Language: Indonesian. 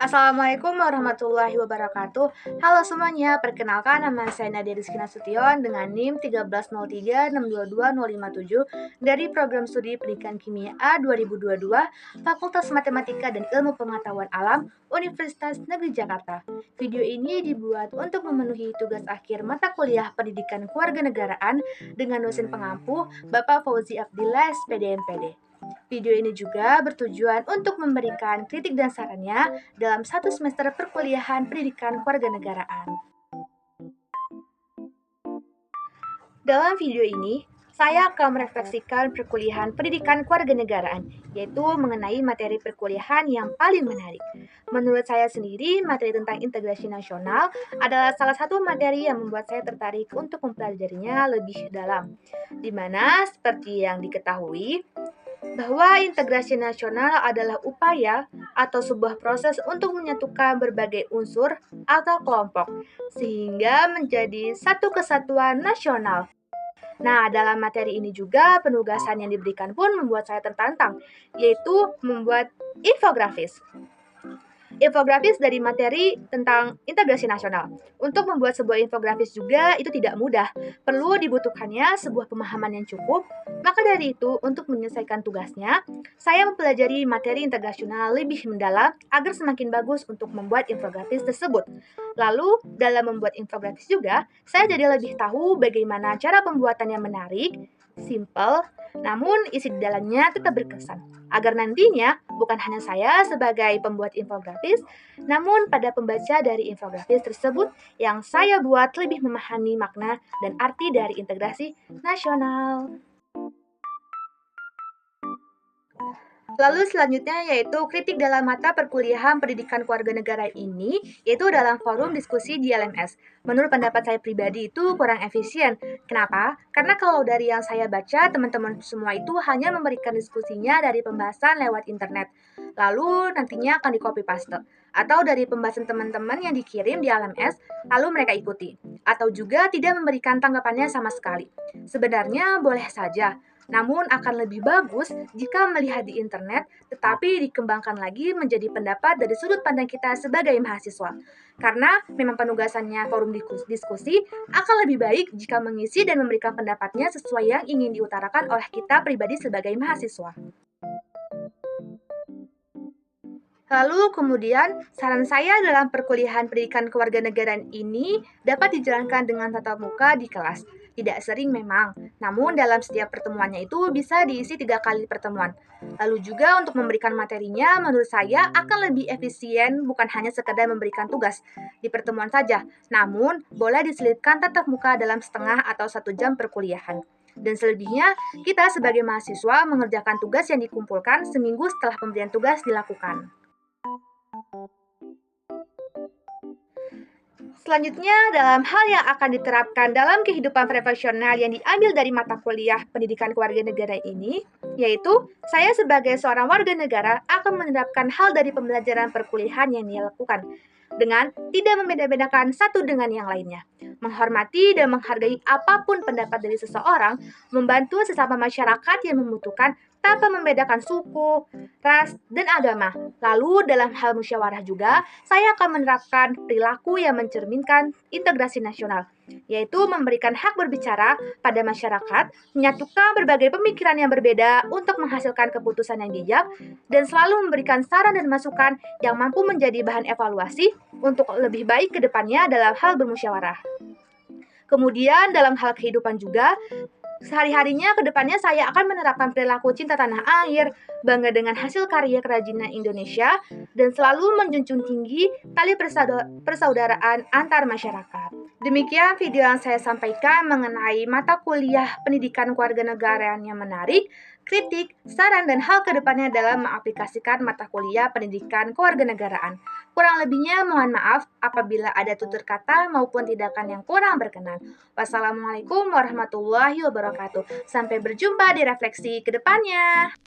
Assalamualaikum warahmatullahi wabarakatuh. Halo semuanya, perkenalkan nama saya Nadia Rizky Nasution dengan NIM 130362257 dari Program Studi Pendidikan Kimia A 2022, Fakultas Matematika dan Ilmu Pengetahuan Alam, Universitas Negeri Jakarta. Video ini dibuat untuk memenuhi tugas akhir mata kuliah Pendidikan Kewarganegaraan dengan dosen pengampu Bapak Fauzi Abdillah, SPD MPD. Video ini juga bertujuan untuk memberikan kritik dan sarannya dalam satu semester perkuliahan pendidikan kewarganegaraan. Dalam video ini, saya akan merefleksikan perkuliahan pendidikan kewarganegaraan, yaitu mengenai materi perkuliahan yang paling menarik. Menurut saya sendiri, materi tentang integrasi nasional adalah salah satu materi yang membuat saya tertarik untuk mempelajarinya lebih dalam. Di mana, seperti yang diketahui, bahwa integrasi nasional adalah upaya atau sebuah proses untuk menyatukan berbagai unsur atau kelompok sehingga menjadi satu kesatuan nasional. Nah, dalam materi ini juga penugasan yang diberikan pun membuat saya tertantang, yaitu membuat infografis. Infografis dari materi tentang integrasi nasional. Untuk membuat sebuah infografis juga itu tidak mudah. Perlu dibutuhkannya sebuah pemahaman yang cukup. Maka dari itu, untuk menyelesaikan tugasnya, saya mempelajari materi integrasional lebih mendalam agar semakin bagus untuk membuat infografis tersebut. Lalu, dalam membuat infografis juga, saya jadi lebih tahu bagaimana cara pembuatannya menarik, simple, namun isi di dalamnya tetap berkesan. Agar nantinya bukan hanya saya sebagai pembuat infografis, namun pada pembaca dari infografis tersebut yang saya buat lebih memahami makna dan arti dari integrasi nasional. Lalu selanjutnya yaitu kritik dalam mata perkuliahan pendidikan kewarganegaraan ini, yaitu dalam forum diskusi di LMS. Menurut pendapat saya pribadi itu kurang efisien. Kenapa? Karena kalau dari yang saya baca, teman-teman semua itu hanya memberikan diskusinya dari pembahasan lewat internet. Lalu nantinya akan di-copy paste. Atau dari pembahasan teman-teman yang dikirim di LMS, lalu mereka ikuti. Atau juga tidak memberikan tanggapannya sama sekali. Sebenarnya boleh saja, namun akan lebih bagus jika melihat di internet, tetapi dikembangkan lagi menjadi pendapat dari sudut pandang kita sebagai mahasiswa. Karena memang penugasannya forum diskusi akan lebih baik jika mengisi dan memberikan pendapatnya sesuai yang ingin diutarakan oleh kita pribadi sebagai mahasiswa. Lalu kemudian, saran saya dalam perkuliahan pendidikan kewarganegaraan ini dapat dijalankan dengan tatap muka di kelas. Tidak sering memang, namun dalam setiap pertemuannya itu bisa diisi 3 kali pertemuan. Lalu juga untuk memberikan materinya, menurut saya akan lebih efisien bukan hanya sekedar memberikan tugas di pertemuan saja, namun boleh diselipkan tatap muka dalam setengah atau 1 jam perkuliahan. Dan selebihnya, kita sebagai mahasiswa mengerjakan tugas yang dikumpulkan seminggu setelah pemberian tugas dilakukan. Selanjutnya, dalam hal yang akan diterapkan dalam kehidupan profesional yang diambil dari mata kuliah pendidikan kewarganegaraan ini, yaitu saya sebagai seorang warga negara akan menerapkan hal dari pembelajaran perkuliahan yang dia lakukan dengan tidak membeda-bedakan satu dengan yang lainnya. Menghormati dan menghargai apapun pendapat dari seseorang, membantu sesama masyarakat yang membutuhkan tanpa membedakan suku, ras, dan agama. Lalu dalam hal musyawarah juga, saya akan menerapkan perilaku yang mencerminkan integrasi nasional, yaitu memberikan hak berbicara pada masyarakat, menyatukan berbagai pemikiran yang berbeda untuk menghasilkan keputusan yang bijak, dan selalu memberikan saran dan masukan yang mampu menjadi bahan evaluasi untuk lebih baik ke depannya dalam hal bermusyawarah. Kemudian dalam hal kehidupan juga, sehari-harinya ke depannya saya akan menerapkan perilaku cinta tanah air, bangga dengan hasil karya kerajinan Indonesia, dan selalu menjunjung tinggi tali persaudaraan antar masyarakat. Demikian video yang saya sampaikan mengenai mata kuliah pendidikan kewarganegaraan yang menarik, kritik, saran, dan hal kedepannya dalam mengaplikasikan mata kuliah pendidikan kewarganegaraan. Kurang lebihnya mohon maaf apabila ada tutur kata maupun tindakan yang kurang berkenan. Wassalamualaikum warahmatullahi wabarakatuh. Sampai berjumpa di refleksi kedepannya.